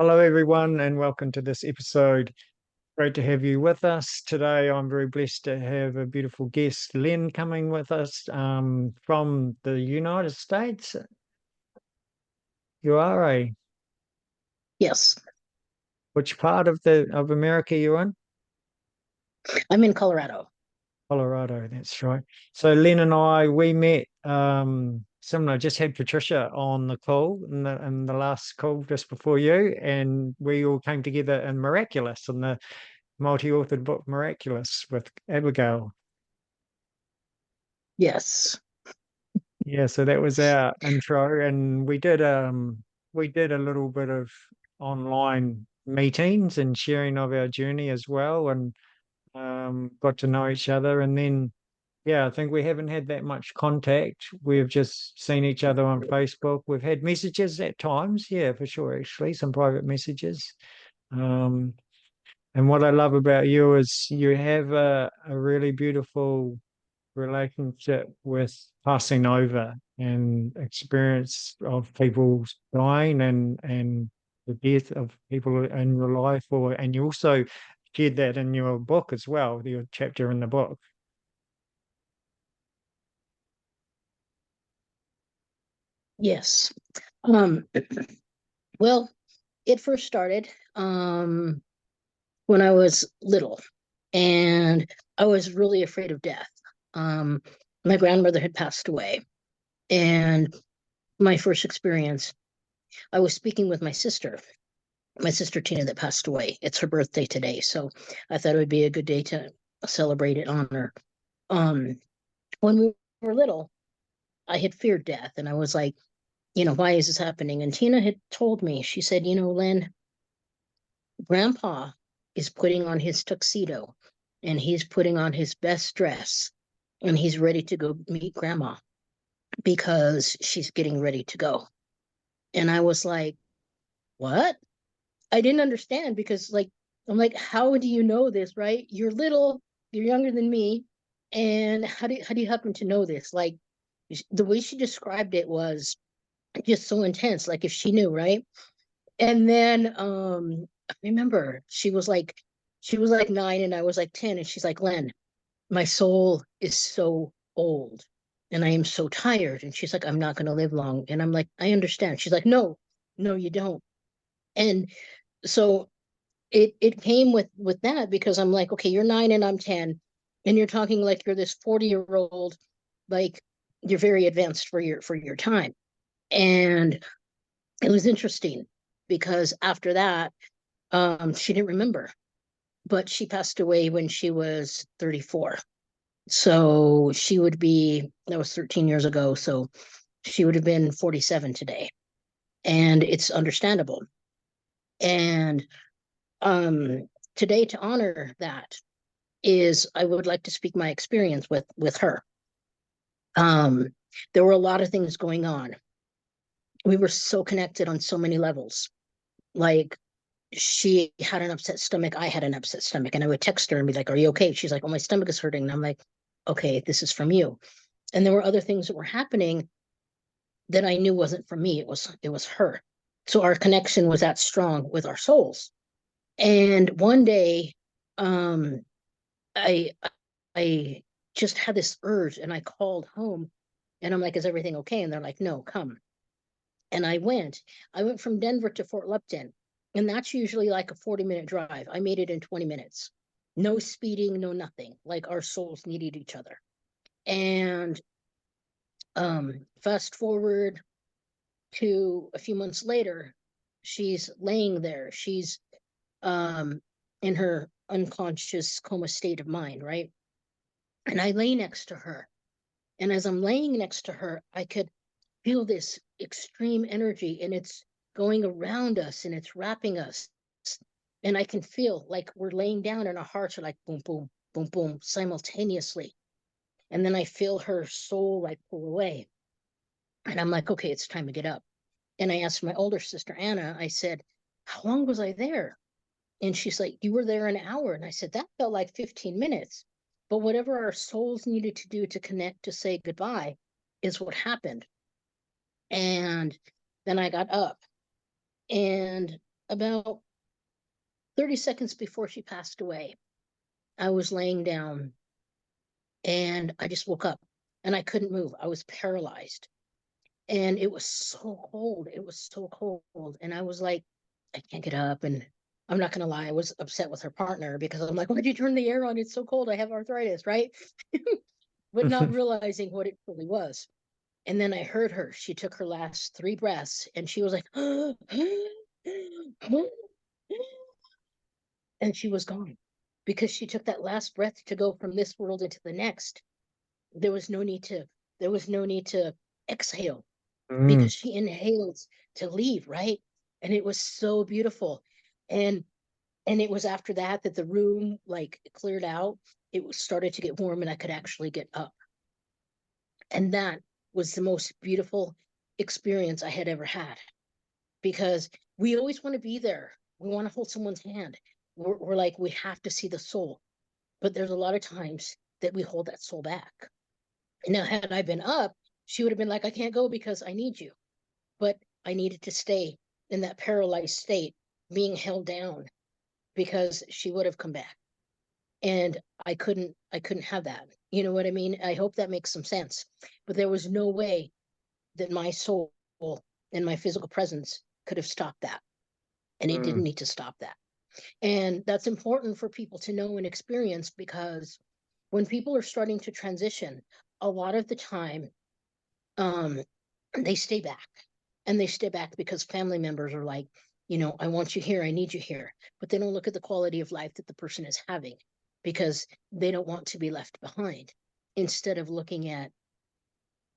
Hello, everyone, and welcome to this episode. Great to have you with us today. I'm very blessed to have a beautiful guest, Len, coming with us from the United States. You are Yes, which part of the America you're in? I'm in Colorado. Colorado, that's right. So Len and we met similar. Just had Patricia on the call in the last call just before you, and we all came together in Miraculous in the multi-authored book Miraculous with Abigail. Yes, Yeah, so that was our intro, and we did a little bit of online meetings and sharing of our journey as well, and got to know each other. And then, yeah, I think we haven't had that much contact. We've just seen each other on Facebook. We've had messages at times, yeah, for sure, actually, some private messages. Um, and what I love about you is you have a really beautiful relationship with passing over and experience of people dying and the death of people in your life, and you also shared that in your book as well, your chapter in the book. yes. Um, well, it first started when I was little, and I was really afraid of death. Um, my grandmother had passed away, and my first experience, I was speaking with my sister Tina that passed away. It's her birthday today, so I thought it would be a good day to celebrate it on her. Um, when we were little, I had feared death, and I was like, why is this happening? And Tina had told me, she said, Len, Grandpa is putting on his tuxedo and he's putting on his best dress and he's ready to go meet Grandma because she's getting ready to go. And I was like, what? I didn't understand because, like, I'm like, how do you know this, right? You're little, you're younger than me. And how do you happen to know this? Like, the way she described it was just so intense, like if she knew, right? And then I remember she was like 9 and I was like 10, and she's like, Len, my soul is so old and I am so tired. And she's like, I'm not gonna live long. And I'm like, I understand. She's like, no, no, you don't. And so it came with that because I'm like, okay, you're 9 and I'm 10, and you're talking like you're this 40-year-old, like you're very advanced for your time. And it was interesting because after that, she didn't remember, but she passed away when she was 34. So that was 13 years ago. So she would have been 47 today. And it's understandable. And today, to honor that, is I would like to speak my experience with her. Um, there were a lot of things going on. We were so connected on so many levels. Like, she had an upset stomach, I had an upset stomach, and I would text her and be like, are you okay? She's like, oh, my stomach is hurting. And I'm like, okay, this is from you. And there were other things that were happening that I knew wasn't from me. It was her. So our connection was that strong with our souls. And one day, um, I I just had this urge and I called home and I'm like, is everything okay? And they're like, no, come. And I went from Denver to Fort Lupton, and that's usually like a 40-minute drive. I made it in 20 minutes. No speeding, no nothing. Like, our souls needed each other. And fast forward to a few months later, she's laying there. She's um in her unconscious coma state of mind, right? And I lay next to her. And as I'm laying next to her, I could feel this extreme energy, and it's going around us and it's wrapping us. And I can feel like we're laying down and our hearts are like boom, boom, boom, boom simultaneously. And then I feel her soul like pull away. And I'm like, okay, it's time to get up. And I asked my older sister, Anna, I said, how long was I there? And she's like, you were there an hour. And I said, that felt like 15 minutes. But whatever our souls needed to do to connect to say goodbye is what happened. And then I got up, and about 30 seconds before she passed away, I was laying down and I just woke up and I couldn't move. I was paralyzed and it was so cold. It was so cold. And I was like, I can't get up. And I'm not going to lie, I was upset with her partner because I'm like, why'd you turn the air on? It's so cold. I have arthritis, right? But not realizing what it really was. And then I heard her. She took her last 3 breaths and she was like, and she was gone because she took that last breath to go from this world into the next. There was no need to, there was no need to exhale Mm, because she inhaled to leave, right? And it was so beautiful. And and it was after that that the room like cleared out. It was started to get warm and I could actually get up. And that was the most beautiful experience I had ever had because we always want to be there. We want to hold someone's hand. We're like, we have to see the soul. But there's a lot of times that we hold that soul back. Now, had I been up, she would have been like, I can't go because I need you. But I needed to stay in that paralyzed state, being held down because she would have come back. And I couldn't have that. You know what I mean? I hope that makes some sense. But there was no way that my soul and my physical presence could have stopped that. And it didn't mm, need to stop that. And that's important for people to know and experience because when people are starting to transition, a lot of the time, um, they stay back. And they stay back because family members are like, I want you here, I need you here. But they don't look at the quality of life that the person is having because they don't want to be left behind. Instead of looking at,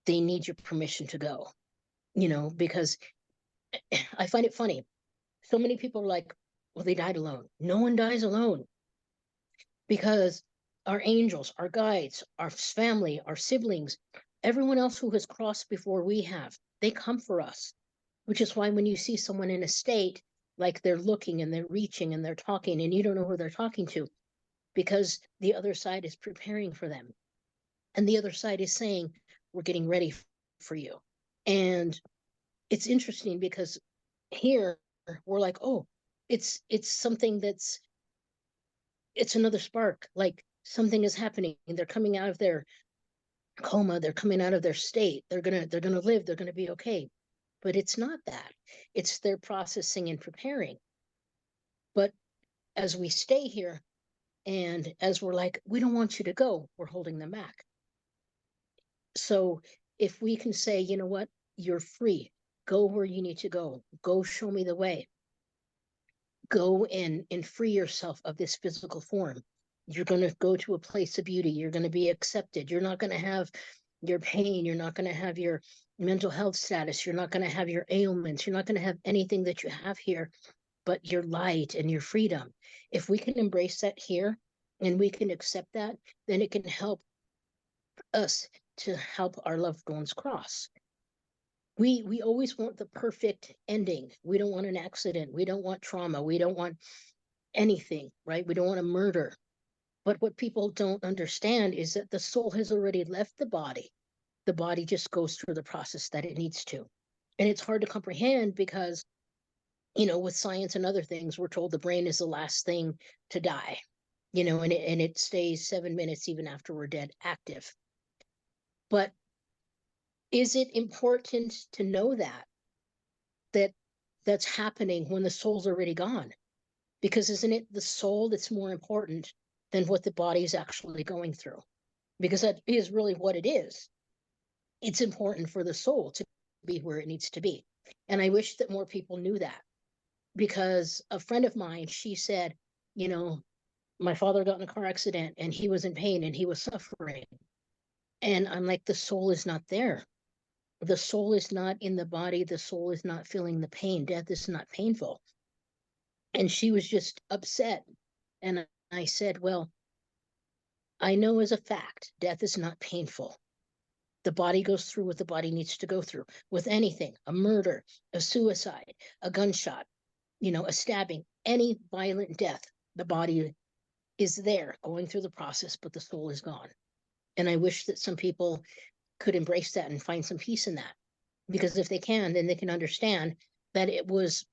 they need your permission to go, because I find it funny. So many people are like, well, they died alone. No one dies alone because our angels, our guides, our family, our siblings, everyone else who has crossed before we have, they come for us, which is why when you see someone in a state like they're looking and they're reaching and they're talking and you don't know who they're talking to because the other side is preparing for them. And the other side is saying, we're getting ready for you. And it's interesting because here we're like, oh, it's something it's another spark. Like something is happening. They're coming out of their coma. They're coming out of their state. They're gonna live. They're gonna be okay. But it's not that. It's their processing and preparing. But as we stay here and as we're like, we don't want you to go, we're holding them back. So if we can say, you know what, you're free, go where you need to go show me the way, go in and free yourself of this physical form. You're going to go to a place of beauty. You're going to be accepted. You're not going to have your pain. You're not going to have your mental health status. You're not going to have your ailments. You're not going to have anything that you have here, but your light and your freedom. If we can embrace that here and we can accept that, then it can help us to help our loved ones cross. We always want the perfect ending. We don't want an accident. We don't want trauma. We don't want anything, right? We don't want to murder. But what people don't understand is that the soul has already left the body. The body just goes through the process that it needs to. And it's hard to comprehend because, with science and other things, we're told the brain is the last thing to die, and it stays 7 minutes even after we're dead active. But is it important to know that that's happening when the soul's already gone? Because isn't it the soul that's more important than what the body is actually going through? Because that is really what it is. It's important for the soul to be where it needs to be. And I wish that more people knew that because a friend of mine, she said, you know, my father got in a car accident and he was in pain and he was suffering. And I'm like, the soul is not there. The soul is not in the body. The soul is not feeling the pain. Death is not painful. And she was just upset. And I said, well, I know as a fact, death is not painful. The body goes through what the body needs to go through with anything, a murder, a suicide, a gunshot, a stabbing, any violent death. The body is there going through the process, but the soul is gone. And I wish that some people could embrace that and find some peace in that. Because if they can, then they can understand that it was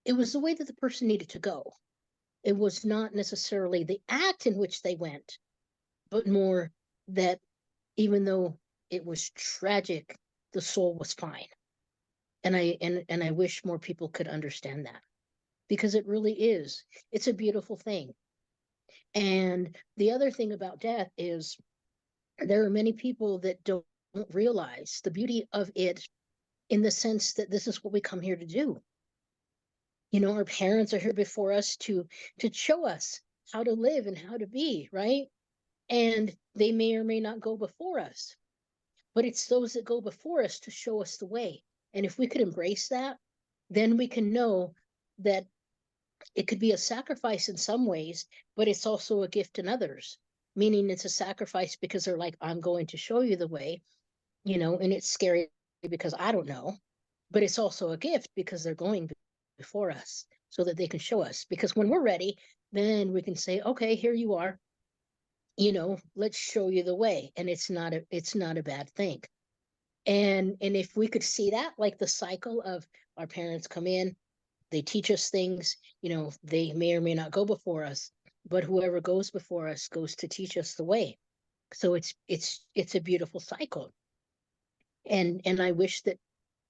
it was the way that the person needed to go. It was not necessarily the act in which they went, but more that even though it was tragic, the soul was fine. And I wish more people could understand that, because it really is. It's a beautiful thing. And the other thing about death is there are many people that don't realize the beauty of it, in the sense that this is what we come here to do. Our parents are here before us to show us how to live and how to be, right? And they may or may not go before us, but it's those that go before us to show us the way. And if we could embrace that, then we can know that it could be a sacrifice in some ways, but it's also a gift in others. Meaning it's a sacrifice because they're like, I'm going to show you the way, and it's scary because I don't know, but it's also a gift because they're going before us so that they can show us. Because when we're ready, then we can say, okay, here you are, let's show you the way. And it's not a bad thing. And if we could see that, like the cycle of our parents come in, they teach us things, they may or may not go before us, but whoever goes before us goes to teach us the way. So it's a beautiful cycle. And I wish that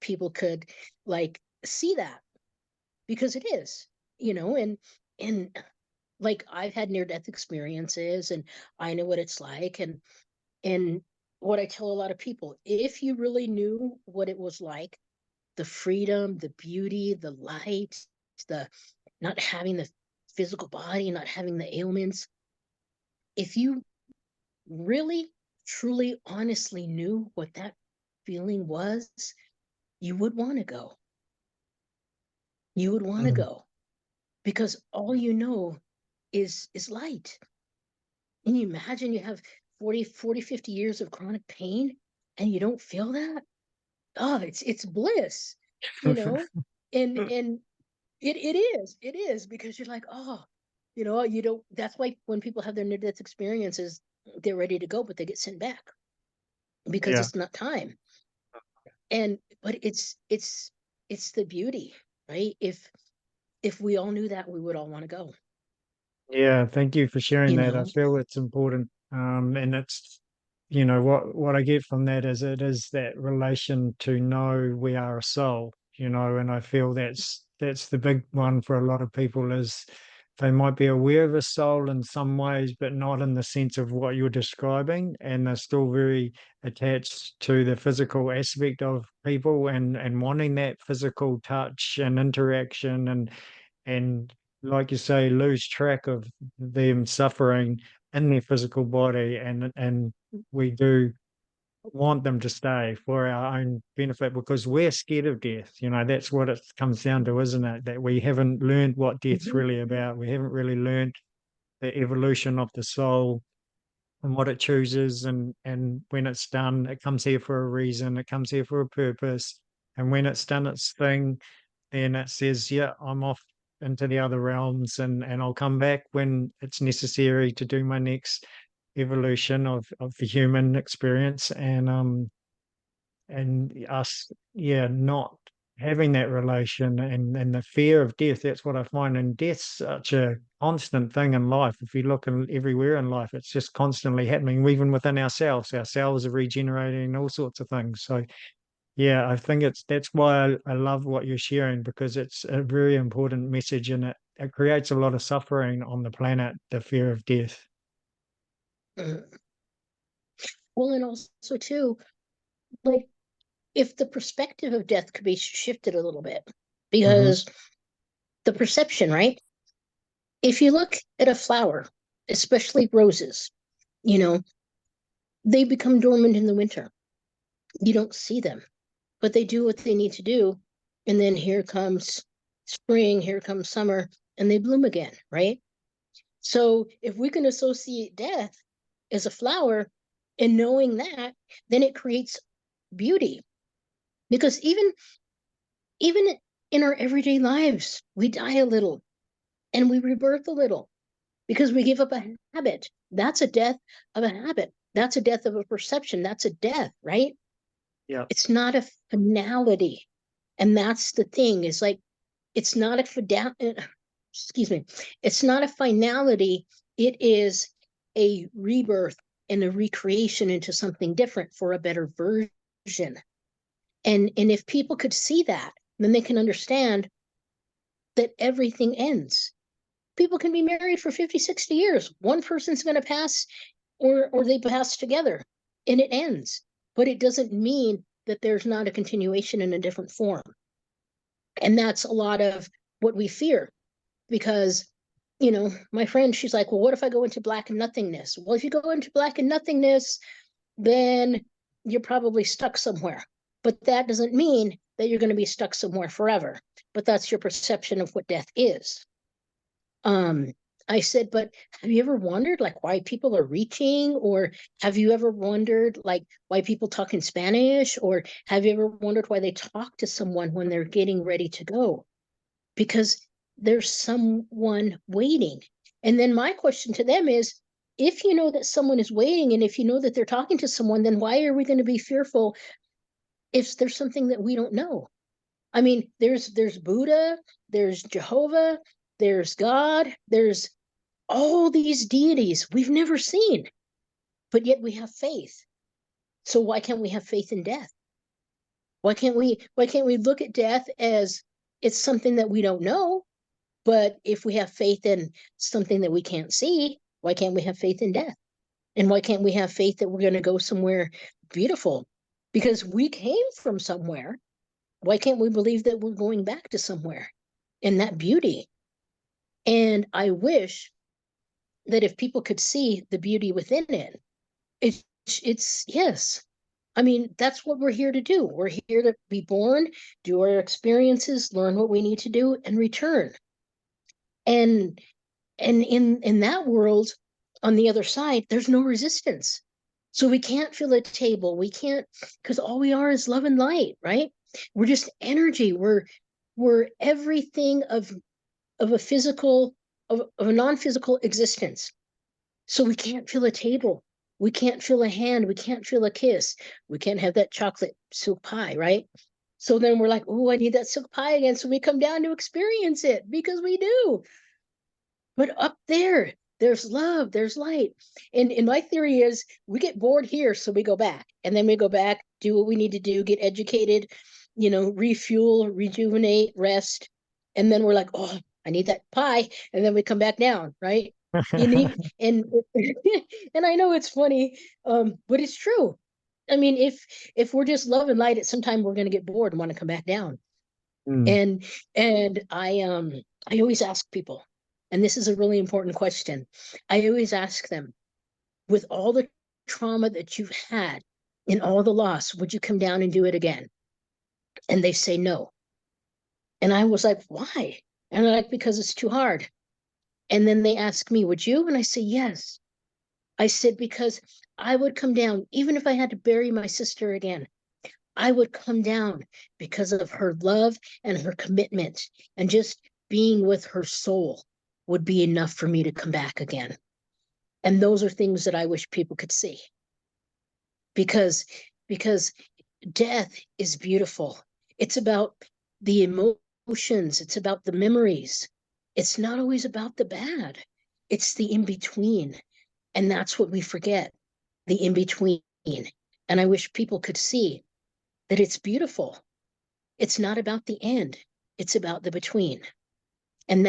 people could like see that, because it is, and like I've had near death experiences, and I know what it's like. And what I tell a lot of people, if you really knew what it was like, the freedom, the beauty, the light, the not having the physical body, not having the ailments, if you really, truly, honestly knew what that feeling was, you would want to go. You would want to Mm. go, because all you know is light. And you imagine you have 50 years of chronic pain and you don't feel that. Oh, it's bliss, you know? And it is because you're like, oh, you don't. That's why when people have their near death experiences, they're ready to go, but they get sent back because Yeah. it's not time. And but it's the beauty, right? If we all knew that, we would all want to go, Yeah, thank you for sharing you that. I know. feel it's important. And it's, what I get from that is it is that relation to know we are a soul, and I feel that's the big one for a lot of people is they might be aware of a soul in some ways, but not in the sense of what you're describing, and they're still very attached to the physical aspect of people and wanting that physical touch and interaction and like you say, lose track of them suffering in their physical body, and we do want them to stay for our own benefit because we're scared of death. That's what it comes down to, isn't it? That we haven't learned what death's Mhm. really about. We haven't really learned the evolution of the soul and what it chooses, and when it's done, it comes here for a reason, it comes here for a purpose. And when it's done its thing, then it says, yeah, I'm off into the other realms, and I'll come back when it's necessary to do my next evolution of the human experience. And us, yeah, not having that relation and the fear of death. That's what I find. And death's such a constant thing in life. If you look everywhere in life, it's just constantly happening, even within ourselves. Our cells are regenerating, all sorts of things. So yeah, I think that's why I love what you're sharing, because it's a very important message, and it creates a lot of suffering on the planet, the fear of death. Mhm. Well, and also too, like if the perspective of death could be shifted a little bit, Hmm. because the perception, right? If you look at a flower, especially roses, you know, they become dormant in the winter. You don't see them, but they do what they need to do. And then here comes spring, here comes summer, and they bloom again, right? So if we can associate death as a flower and knowing that, then it creates beauty. Because even in our everyday lives, we die a little and we rebirth a little because we give up a habit. That's a death of a habit. That's a death of a perception. That's a death, right? Yeah. It's not a finality. And that's the thing, is like it's not a excuse me, it's not a finality. It is a rebirth and a recreation into something different for a better version. And if people could see that, then they can understand that everything ends. People can be married for 50, 60 years. One person's going to pass, or they pass together, and it ends. But it doesn't mean that there's not a continuation in a different form. And that's a lot of what we fear, because my friend, she's like, well, what if I go into black and nothingness? Well, if you go into black and nothingness, then you're probably stuck somewhere. But that doesn't mean that you're going to be stuck somewhere forever. But that's your perception of what death is. Um, I said, but have you ever wondered like why people are reaching? Or have you ever wondered like why people talk in Spanish? Or have you ever wondered why they talk to someone when they're getting ready to go? Because there's someone waiting. And then my question to them is, if you know that someone is waiting, and if you know that they're talking to someone, then why are we going to be fearful if there's something that we don't know? I mean, there's Buddha, there's Jehovah, there's God, there's all these deities we've never seen, but yet we have faith. So why can't we have faith in death? Why can't we look at death as it's something that we don't know? But if we have faith in something that we can't see, why can't we have faith in death? And why can't we have faith that we're going to go somewhere beautiful? Because we came from somewhere. Why can't we believe that we're going back to somewhere in that beauty? And I wish that if people could see the beauty within it, it's yes. I mean, that's what we're here to do. We're here to be born, do our experiences, learn what we need to do, and return. And in that world, on the other side, there's no resistance. So we can't fill a table. We can't, because all we are is love and light, right? We're just energy. We're everything of a physical, of a non-physical existence. So we can't feel a table. We can't feel a hand. We can't feel a kiss. We can't have that chocolate silk pie, right? So then we're like, oh, I need that silk pie again. So we come down to experience it because we do. But up there, there's love, there's light. And my theory is we get bored here, so we go back. And then we go back, do what we need to do, get educated, refuel, rejuvenate, rest. And then we're like, oh, I need that pie. And then we come back down, right? You need and and I know it's funny, but it's true. I mean, if we're just love and light, at some time we're gonna get bored and want to come back down. Mm. And I always ask people, and this is a really important question. I always ask them, with all the trauma that you've had and all the loss, would you come down and do it again? And they say no. And I was like, why? And they're like, because it's too hard. And then they ask me, would you? And I say, yes. I said, because I would come down, even if I had to bury my sister again, I would come down because of her love and her commitment, and just being with her soul would be enough for me to come back again. And those are things that I wish people could see, because because death is beautiful. It's about the emotions, it's about the memories. It's not always about the bad. It's the in between. And that's what we forget, the in between. And I wish people could see that it's beautiful. It's not about the end, it's about the between. And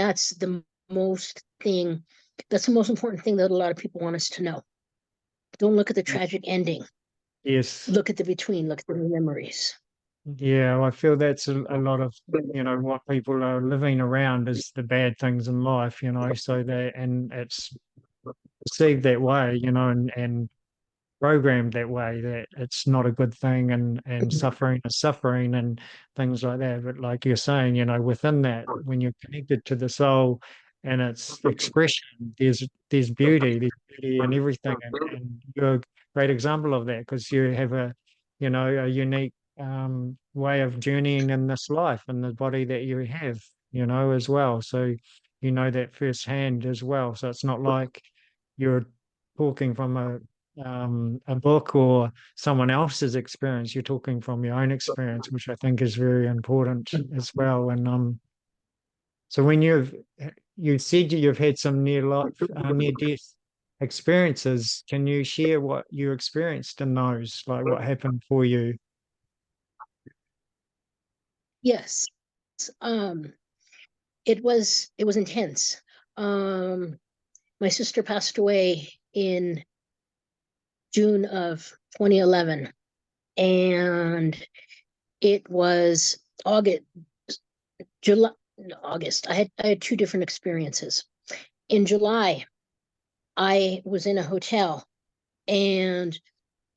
most thing, that's the most important thing that a lot of people want us to know. Don't look at the tragic ending. Yes. Look at the between, look at the memories. Yeah, I feel that's a lot of, what people are living around is the bad things in life, so and it's perceived that way, and programmed that way, that it's not a good thing, and suffering is suffering and things like that. But like you're saying, within that, when you're connected to the soul and its expression, there's beauty in everything, and you're a great example of that, because you have a unique way of journeying in this life and the body that you have, as well. So that firsthand as well. So it's not like you're talking from a book or someone else's experience. You're talking from your own experience, which I think is very important as well. And So when you said you've had some near death experiences, can you share what you experienced in those, like what happened for you? Yes. Um, it was intense. Um, my sister passed away in June of 2011, and it was August, July, no, August. I had two different experiences. In July, I was in a hotel and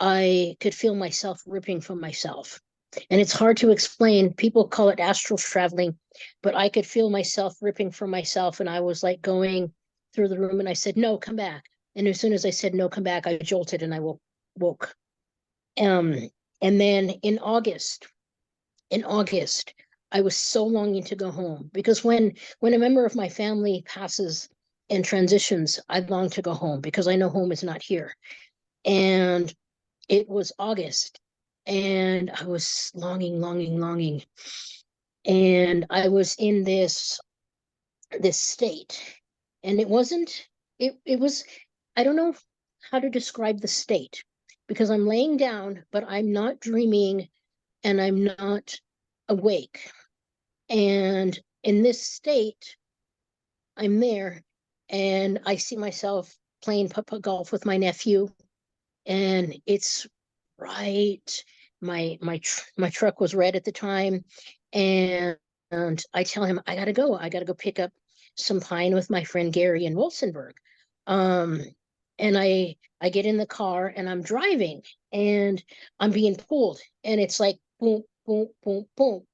I could feel myself ripping from myself. And it's hard to explain. People call it astral traveling, but I could feel myself ripping from myself. And I was like going through the room and I said, no, come back. And as soon as I said, no, come back, I jolted and I woke. Um, and then in August, I was so longing to go home because when a member of my family passes and transitions, I long to go home because I know home is not here. And it was August, and I was longing, longing, longing. And I was in this state. And it was I don't know how to describe the state because I'm laying down, but I'm not dreaming and I'm not awake. And in this state, I'm there and I see myself playing putt-putt golf with my nephew, and it's right. My truck was red at the time, and I tell him I gotta go. I gotta go pick up some pine with my friend Gary in Wilsonburg. Um, and I get in the car and I'm driving and I'm being pulled, and it's like boom, boom, boom, boom.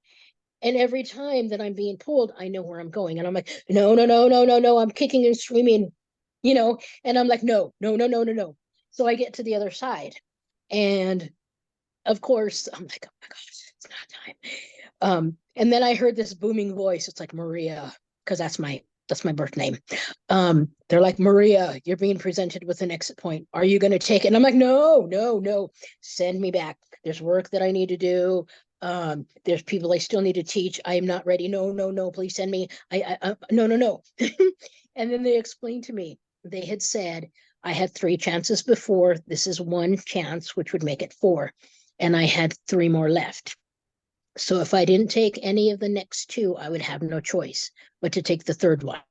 And every time that I'm being pulled, I know where I'm going. And I'm like, no, no, no, no, no, no. I'm kicking and screaming, and I'm like, no, no, no, no, no, no. So I get to the other side. And of course, I'm like, oh my gosh, it's not time. And then I heard this booming voice. It's like Maria, because that's my birth name. They're like, Maria, you're being presented with an exit point. Are you going to take it? And I'm like, no, no, no, send me back. There's work that I need to do. There's people I still need to teach. I am not ready. No, no, no, please send me. No, no, no. And then they explained to me, they had said, I had three chances before. This is one chance, which would make it four. And I had three more left. So if I didn't take any of the next two, I would have no choice but to take the third one.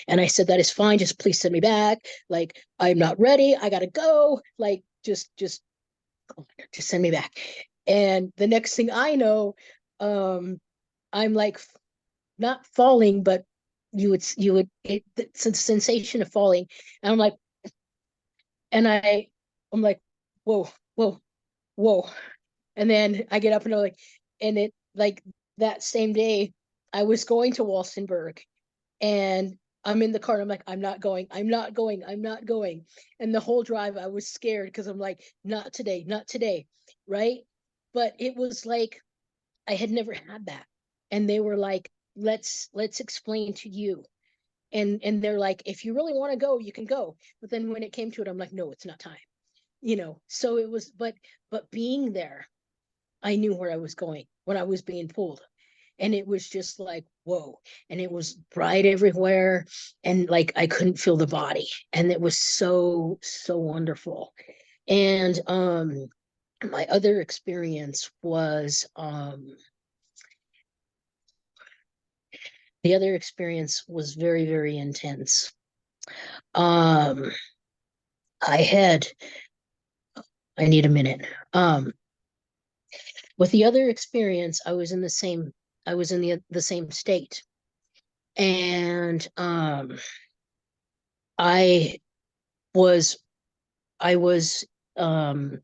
And I said, that is fine. Just please send me back. Like, I'm not ready. I gotta go. Like, just send me back. And the next thing I know, I'm like not falling, but it's a sensation of falling. And I'm like, whoa, whoa, whoa. And then I get up and I'm like, and it like that same day, I was going to Walsenburg and I'm in the car and I'm like, I'm not going, I'm not going, I'm not going. And the whole drive I was scared because I'm like, not today, not today. Right. But it was like I had never had that. And they were like, let's explain to you. And they're like, if you really want to go, you can go. But then when it came to it, I'm like, no, it's not time. So it was, but being there, I knew where I was going when I was being pulled. And it was just like, whoa. And it was bright everywhere. And like I couldn't feel the body. And it was so, so wonderful. And my other experience was the other experience was very, very intense. Um I had I need a minute. With the other experience, I was in the same state. And I was I was um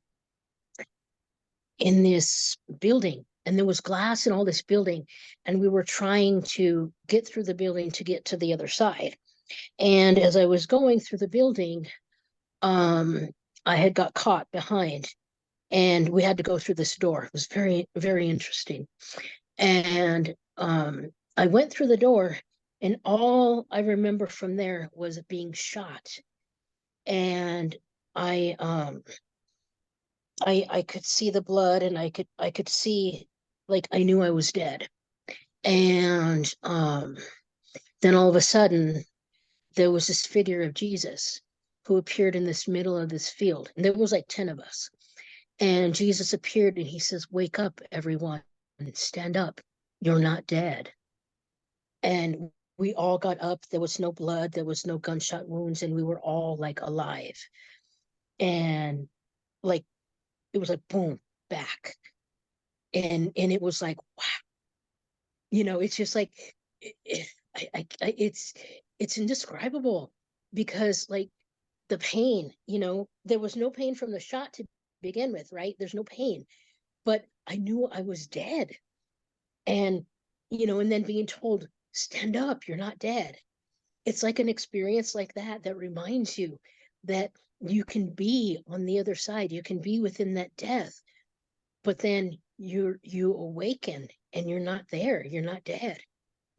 in this building and there was glass in all this building, and we were trying to get through the building to get to the other side. And as I was going through the building, um I had got caught behind and we had to go through this door. It was very, very interesting. And I went through the door, and all I remember from there was being shot. And I I could see the blood, and I could see, like, I knew I was dead. And Then all of a sudden, there was this figure of Jesus who appeared in this middle of this field. And there was like 10 of us. And Jesus appeared and he says, "Wake up, everyone, and stand up. You're not dead." And we all got up. There was no blood, there was no gunshot wounds, and we were all like alive. And like it was like boom, back. And it was like, wow, it's just like it's indescribable because like the pain, there was no pain from the shot to begin with, right? There's no pain, but I knew I was dead. And, and then being told, "Stand up, you're not dead." It's like an experience like that that reminds you that you can be on the other side, you can be within that death, but then you awaken and you're not there, you're not dead.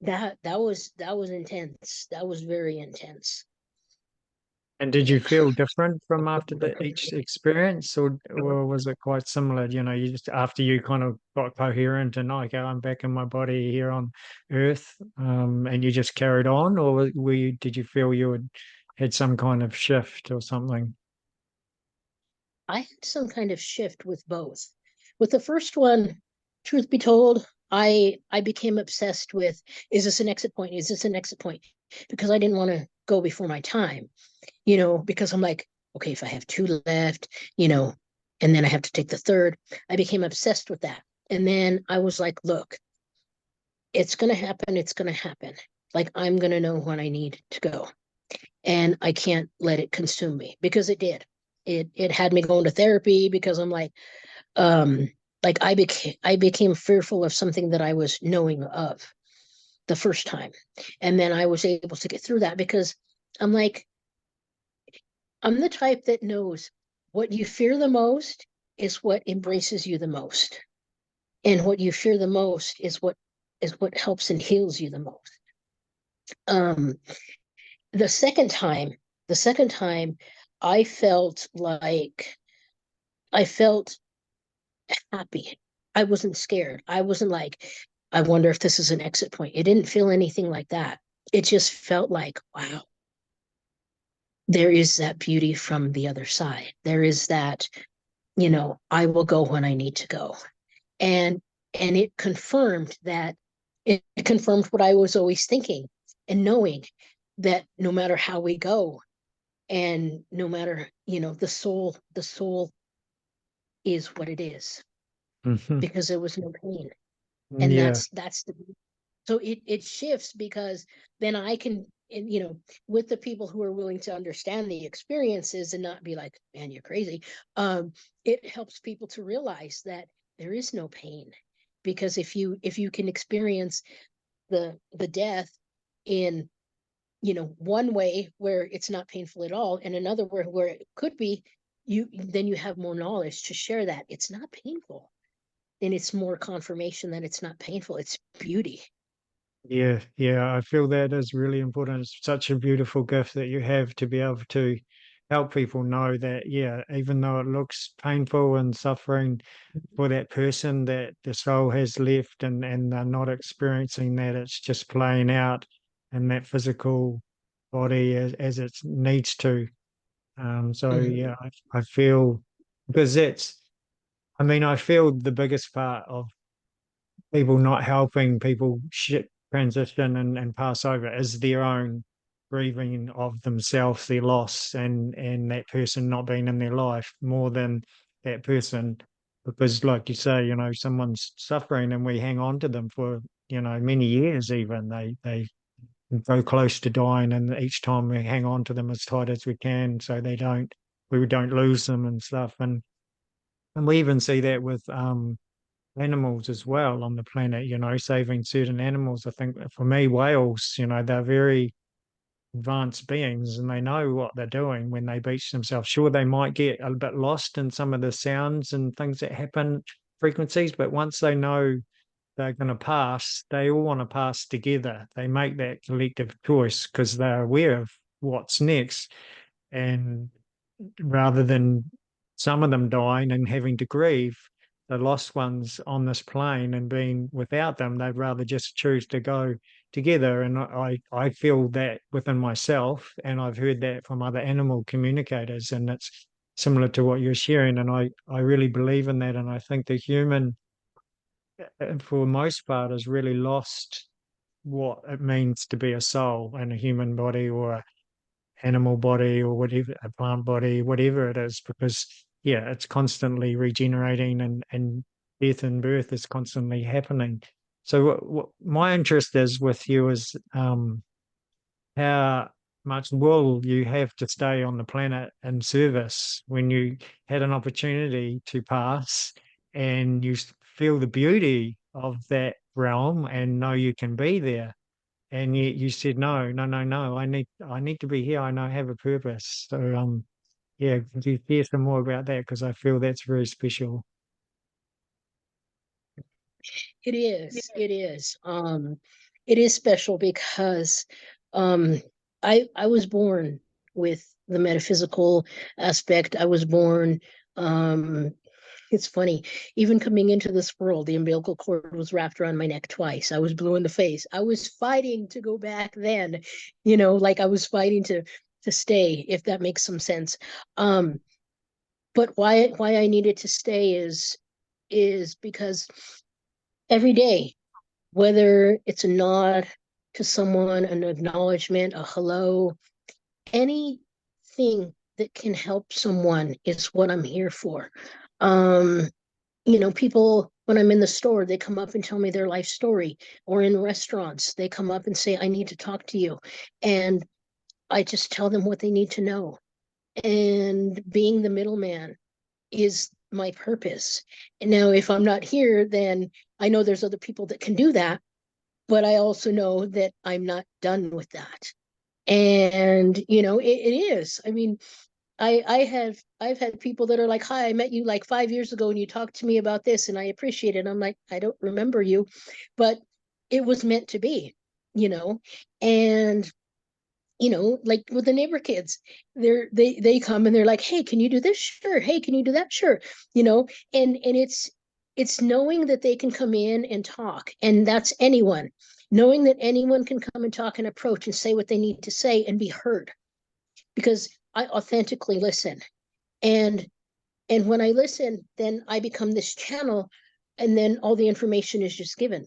That was intense. That was very intense. And did you Yeah. feel different from after each experience, or was it quite similar? You just after you kind of got coherent and okay, I'm back in my body here on Earth, and you just carried on, or did you feel you had some kind of shift or something? I had some kind of shift with both. With the first one, truth be told, I became obsessed with, is this an exit point? Is this an exit point? Because I didn't want to go before my time, because I'm like, okay, if I have two left, and then I have to take the third. I became obsessed with that. And then I was like, look, it's going to happen. It's going to happen. Like, I'm going to know when I need to go. And I can't let it consume me because it did. It had me going to therapy because I'm um, like I became fearful of something that I was knowing of the first time. And then I was able to get through that because I'm like, I'm the type that knows what you fear the most is what embraces you the most. And what you fear the most is what helps and heals you the most. Um, the second time, the second time I felt like I felt happy. I wasn't scared. I wasn't like, I wonder if this is an exit point. It didn't feel anything like that. It just felt like, wow, there is that beauty from the other side. There is that, I will go when I need to go. And it confirmed that it confirmed what I was always thinking and knowing that no matter how we go and no matter, the soul is what it is Hmm. because there was no pain. And Yeah, that's the so it shifts because then I can, with the people who are willing to understand the experiences and not be like, "Man, you're crazy." It helps people to realize that there is no pain, because if you can experience the death in, one way where it's not painful at all, and another where it could be, then you have more knowledge to share that it's not painful, and it's more confirmation that it's not painful. It's beauty. yeah. I feel that is really important. It's such a beautiful gift that you have to be able to help people know that, yeah, even though it looks painful and suffering for that person, that the soul has left and they're not experiencing that. It's just playing out in that physical body as it needs to. So Mhm. yeah, I feel because I mean, I feel the biggest part of people not helping people transition and pass over is their own grieving of themselves, their loss, and that person not being in their life more than that person. Because, like you say, someone's suffering and we hang on to them for many years. Even they go close to dying, and each time we hang on to them as tight as we can, so we don't lose them and stuff. And we even see that with animals as well on the planet, saving certain animals. I think for me, whales, they're very advanced beings and they know what they're doing when they beach themselves. Sure, they might get a bit lost in some of the sounds and things that happen, frequencies, but once they know they're going to pass, they all want to pass together. They make that collective choice because they're aware of what's next. And rather than some of them dying and having to grieve, the lost ones on this plane and being without them, they'd rather just choose to go together. And I feel that within myself, and I've heard that from other animal communicators, and it's similar to what you're sharing. And I really believe in that. And I think the human, for the most part, has really lost what it means to be a soul in a human body or a animal body or whatever, a plant body, whatever it is, because yeah, it's constantly regenerating and death and birth is constantly happening. So what my interest is with you is how much will you have to stay on the planet in service when you had an opportunity to pass and you feel the beauty of that realm and know you can be there, and yet you said no, no, no, no. I need to be here. I know I have a purpose. So yeah, could you hear some more about that? Because I feel that's very special. It is. It is. It is special because um, I was born with the metaphysical aspect. I was born. Um, it's funny. Even coming into this world, the umbilical cord was wrapped around my neck twice. I was blue in the face. I was fighting to go back then, like I was fighting to stay, if that makes some sense. Um, but why I needed to stay is because every day, whether it's a nod to someone, an acknowledgement, a hello, anything that can help someone is what I'm here for. Um, people, when I'm in the store, they come up and tell me their life story, or in restaurants, they come up and say, I need to talk to you. And I just tell them what they need to know. And being the middleman is my purpose. And now, if I'm not here, then I know there's other people that can do that, but I also know that I'm not done with that. And it is. I mean, I've had people that are like, "Hi, I met you like 5 years ago, and you talked to me about this, and I appreciate it." I'm like, I don't remember you, but it was meant to be, you know. And like with the neighbor kids, they come and they're like, "Hey, can you do this? Sure. Hey, can you do that? Sure." You know, and it's knowing that they can come in and talk, and that's anyone. Knowing that anyone can come and talk and approach and say what they need to say and be heard, because I authentically listen. And when I listen, then I become this channel, and then all the information is just given.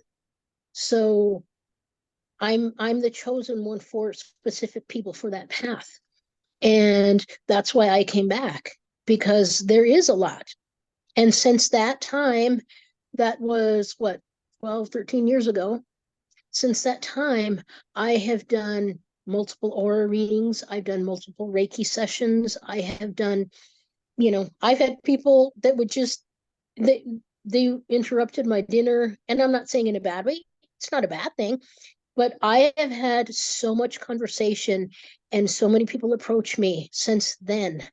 So I'm the chosen one for specific people for that path. And that's why I came back, because there is a lot. And since that time, that was what, 12, 13 years ago, since that time, I have done multiple aura readings. I've done multiple Reiki sessions. I have done, I've had people that would just, they, they interrupted my dinner. And I'm not saying in a bad way. It's not a bad thing, but I have had so much conversation and so many people approach me since then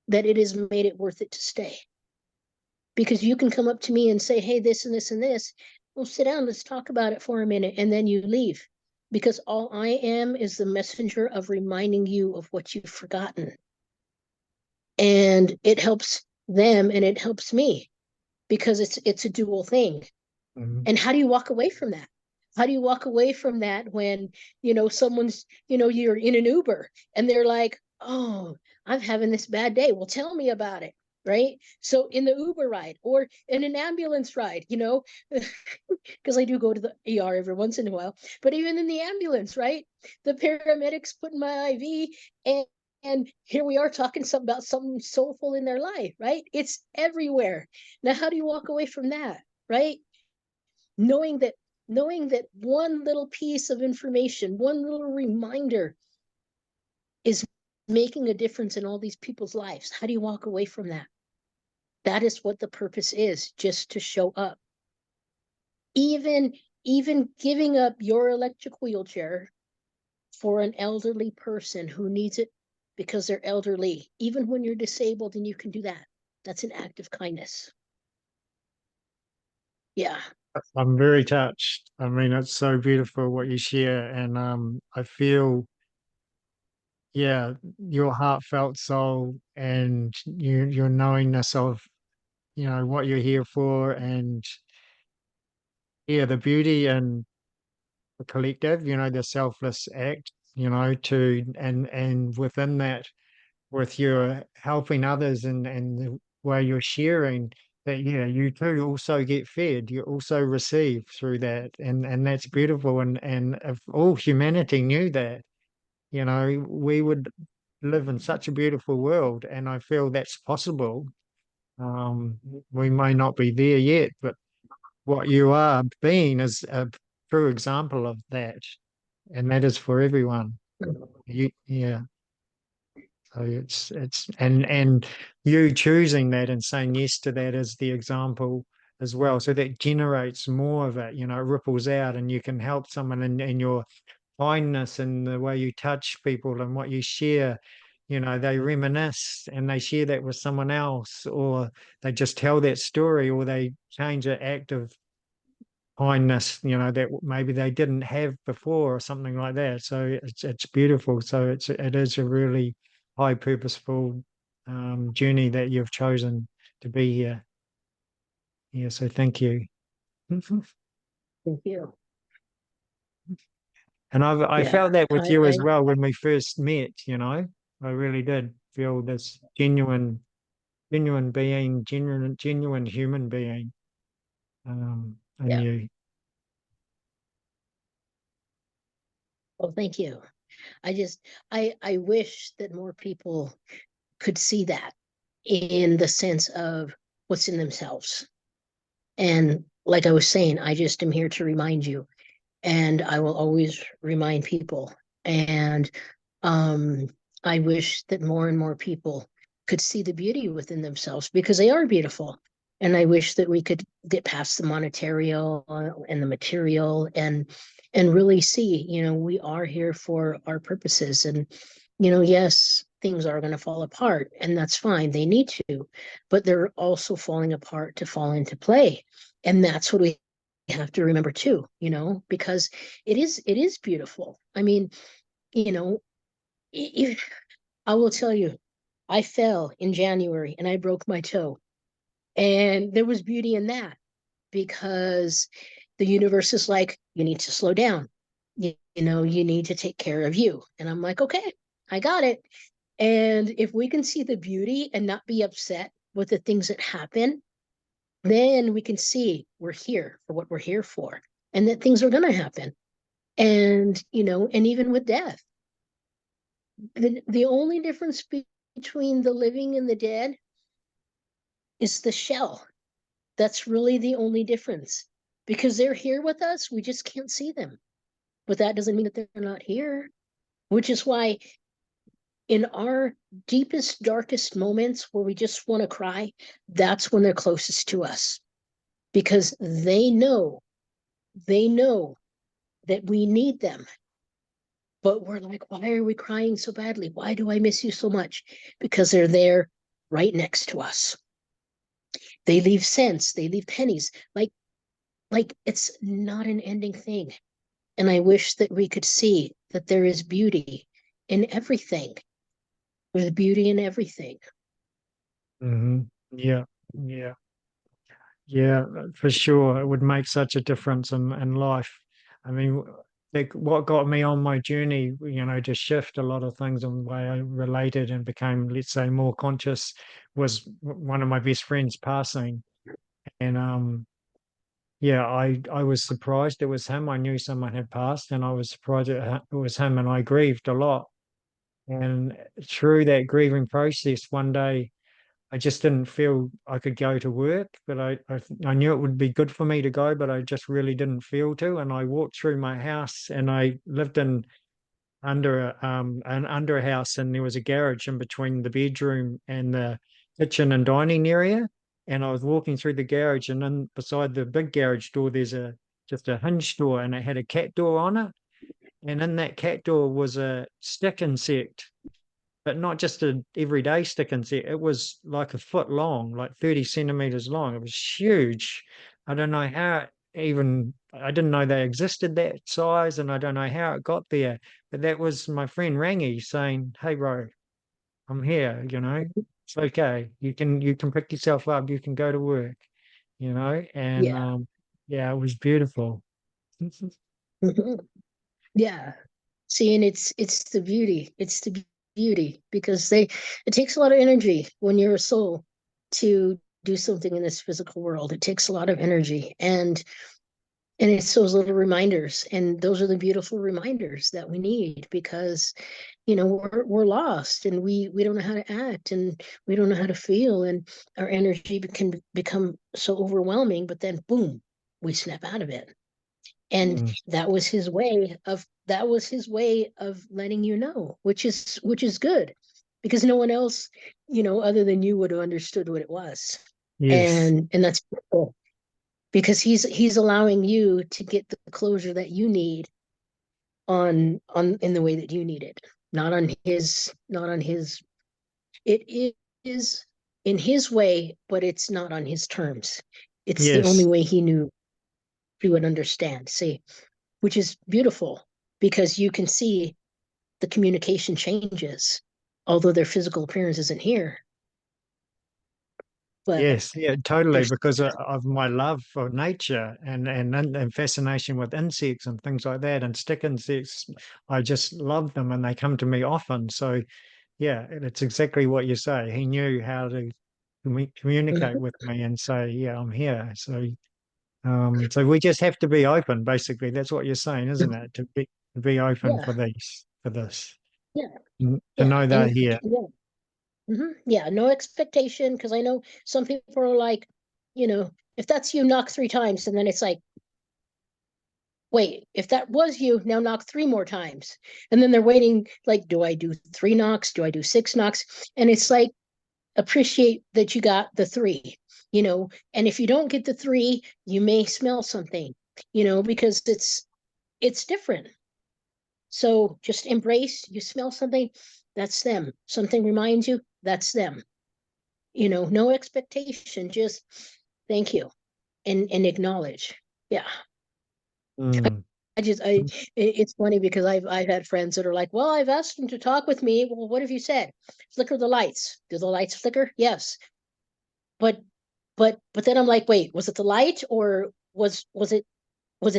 that it has made it worth it to stay. Because you can come up to me and say, hey, this and this and this. Well, sit down, let's talk about it for a minute, and then you leave. Because all I am is the messenger of reminding you of what you've forgotten. And it helps them and it helps me, because it's a dual thing. Mhm. And how do you walk away from that? How do you walk away from that when, someone's, you're in an Uber and they're like, oh, I'm having this bad day. Well, tell me about it. Right. So in the Uber ride or in an ambulance ride, because I do go to the ER every once in a while, but even in the ambulance, right? The paramedics put in my IV, and here we are talking something about something soulful in their life, right? It's everywhere. Now, how do you walk away from that? Right? knowing that knowing that one little piece of information, one little reminder is making a difference in all these people's lives. How do you walk away from that? That is what the purpose is, just to show up. Even giving up your electric wheelchair for an elderly person who needs it because they're elderly, even when you're disabled and you can do that, that's an act of kindness. Yeah. I'm very touched. I mean, it's so beautiful what you share, and I feel, yeah, your heartfelt soul and your knowingness of what you're here for, and yeah, the beauty and the collective, the selfless act, to and within that, with your helping others and the way you're sharing that, yeah, you too also get fed, you also receive through that, and that's beautiful. And if all humanity knew that, we would live in such a beautiful world, and I feel that's possible. Um, we may not be there yet, but what you are being is a true example of that, and that is for everyone. Yeah. So and you choosing that and saying yes to that is the example as well. So that generates more of it, it ripples out, and you can help someone in your kindness and the way you touch people and what you share. They reminisce and they share that with someone else, or they just tell that story, or they change an act of kindness, that maybe they didn't have before, or something like that. So it's beautiful. So it is a really high purposeful journey that you've chosen to be here. Yeah. So thank you. Thank you. And I Yeah, felt that with you I as well when we first met. I really did feel this genuine being, genuine human being in yeah. you. Well, thank you. I just I wish that more people could see that in the sense of what's in themselves. And like I was saying, I just am here to remind you, and I will always remind people. And um, I wish that more and more people could see the beauty within themselves because they are beautiful. And I wish that we could get past the monetary and the material and really see, we are here for our purposes. And, yes, things are going to fall apart, and that's fine. They need to, but they're also falling apart to fall into play. And that's what we have to remember too, because it is beautiful. I mean, you know, if, I will tell you, I fell in January and I broke my toe. And there was beauty in that because the universe is like, you need to slow down. You need to take care of you. And I'm like, okay, I got it. And if we can see the beauty and not be upset with the things that happen, then we can see we're here for what we're here for and that things are going to happen. And even with death, the only difference between the living and the dead is the shell. That's really the only difference because they're here with us. We just can't see them. But that doesn't mean that they're not here, which is why in our deepest, darkest moments where we just want to cry, that's when they're closest to us because they know that we need them. But we're like, why are we crying so badly? Why do I miss you so much? Because they're there right next to us. They leave cents, they leave pennies. Like it's not an ending thing. And I wish that we could see that there is beauty in everything. There's beauty in everything. Yeah. Yeah. Yeah, for sure. It would make such a difference in life. I mean, like what got me on my journey, to shift a lot of things in the way I related and became, let's say, more conscious, was one of my best friends passing. And yeah, I was surprised it was him. I knew someone had passed, and I was surprised it was him, and I grieved a lot. And through that grieving process, one day, I just didn't feel I could go to work, but I knew it would be good for me to go, but I just really didn't feel to. And I walked through my house, and I lived in under a house, and there was a garage in between the bedroom and the kitchen and dining area. And I was walking through the garage, and then beside the big garage door, there's a just a hinge door, and it had a cat door on it. And in that cat door was a stick insect, but not just an everyday stick insect. It was like a foot long, like 30 centimeters long. It was huge. I don't know how I didn't know they existed that size, and I don't know how it got there. But that was my friend Rangi saying, "Hey, bro, I'm here," It's okay. You can pick yourself up. You can go to work, and Yeah. yeah, it was beautiful. Mhm. Yeah. See, and it's the beauty. It's the beauty because it takes a lot of energy when you're a soul to do something in this physical world. It takes a lot of energy, and it's those little reminders, and those are the beautiful reminders that we need because we're lost, and we don't know how to act, and we don't know how to feel, and our energy can become so overwhelming, but then boom, we snap out of it. And Mm, that was his way of letting you know, which is good, because no one else, other than you, would have understood what it was. yes, And that's cool, because he's allowing you to get the closure that you need on in the way that you need it, not on his. It is in his way, but it's not on his terms. It's the only yes, way he knew he would understand. See, which is beautiful, because you can see the communication changes, although their physical appearance isn't here, but yes, yeah, totally. there's. Because of my love for nature and fascination with insects and things like that, and stick insects, I just love them, and they come to me often. So yeah, it's exactly what you say. He knew how to communicate Mhm. with me and say, "Yeah, I'm here." So we just have to be open. Basically, that's what you're saying, isn't it? To be open Yeah, for this, yeah, to yeah, know they're and here. yeah. Yeah, no expectation, because I know some people are like, if that's you, knock three times, and then it's like, wait, if that was you, now knock three more times. And then they're waiting, like, do I do three knocks? Do I do six knocks? And it's like, appreciate that you got the three, and if you don't get the three, you may smell something, because it's different. So just embrace, you smell something, that's them. Something reminds you, that's them. No expectation, just thank you, and acknowledge. Yeah. Mm. It's funny because I've had friends that are like, well, I've asked them to talk with me. Well, what have you said? Flicker the lights. Do the lights flicker? Yes. But but then I'm like, wait, was it the light, or was it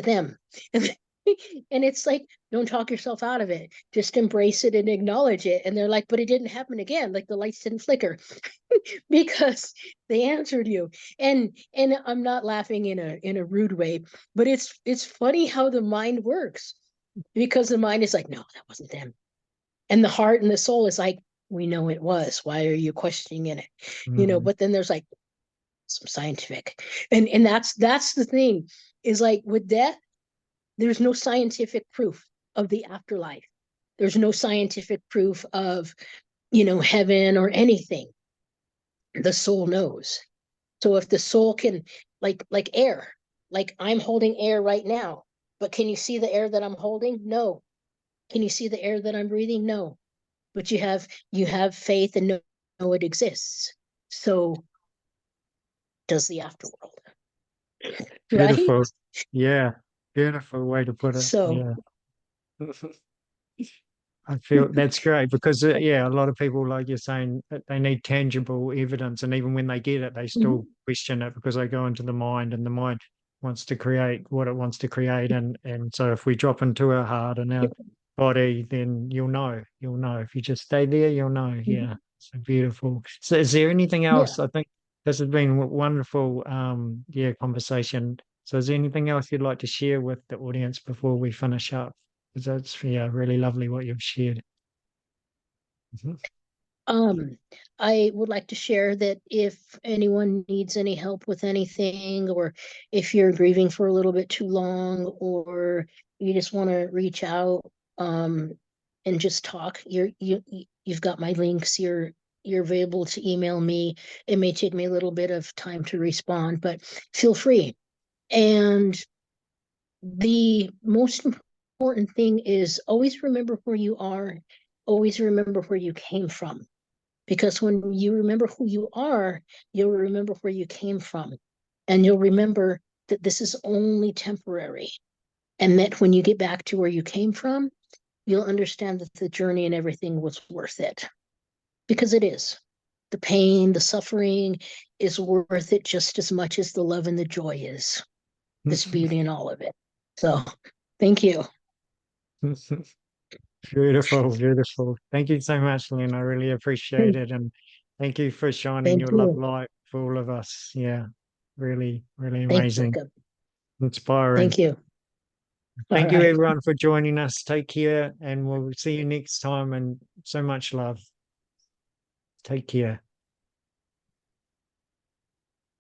them? And it's like, don't talk yourself out of it. Just embrace it and acknowledge it. And they're like, but it didn't happen again. Like the lights didn't flicker because they answered you. And I'm not laughing in a rude way, but it's funny how the mind works, because the mind is like, no, that wasn't them. And the heart and the soul is like, we know it was. Why are you questioning it? Mm. But then there's like some scientific. And that's the thing, is like with death, there's no scientific proof of the afterlife. There's no scientific proof of, heaven or anything. The soul knows. So if the soul can, like air, like I'm holding air right now, but can you see the air that I'm holding? No. Can you see the air that I'm breathing? No. But you have faith and know it exists. So does the afterworld, right? Beautiful. Yeah, beautiful way to put it. So Yeah. I feel that's great because yeah, a lot of people, like you're saying, they need tangible evidence, and even when they get it, they still mhm. question it because they go into the mind, and the mind wants to create what it wants to create, and so if we drop into our heart and our body, then you'll know. If you just stay there, you'll know. Yeah, Mhm. so beautiful. So, is there anything Yeah. else? I think this has been a wonderful, yeah, conversation. So, is there anything else you'd like to share with the audience before we finish up? Because that's, yeah, really lovely what you've shared. Mhm. Um, I would like to share that if anyone needs any help with anything, or if you're grieving for a little bit too long, or you just want to reach out, um, and just talk, you've got my links. You're available to email me. It may take me a little bit of time to respond, but feel free. And the most important thing is always remember where you are, always remember where you came from, because when you remember who you are, you'll remember where you came from. And you'll remember that this is only temporary. And that when you get back to where you came from, you'll understand that the journey and everything was worth it. Because it is. the pain, the suffering is worth it just as much as the love and the joy is. This beauty in all of it. So thank you. Beautiful, beautiful. Thank you so much, Lynn. I really appreciate it. And thank you for shining Thank your love you. light for all of us. Yeah, really, really Thanks, amazing, Jacob. inspiring. Thank you. All Thank you, right. everyone, for joining us. Take care, and we'll see you next time. And so much love. Take care.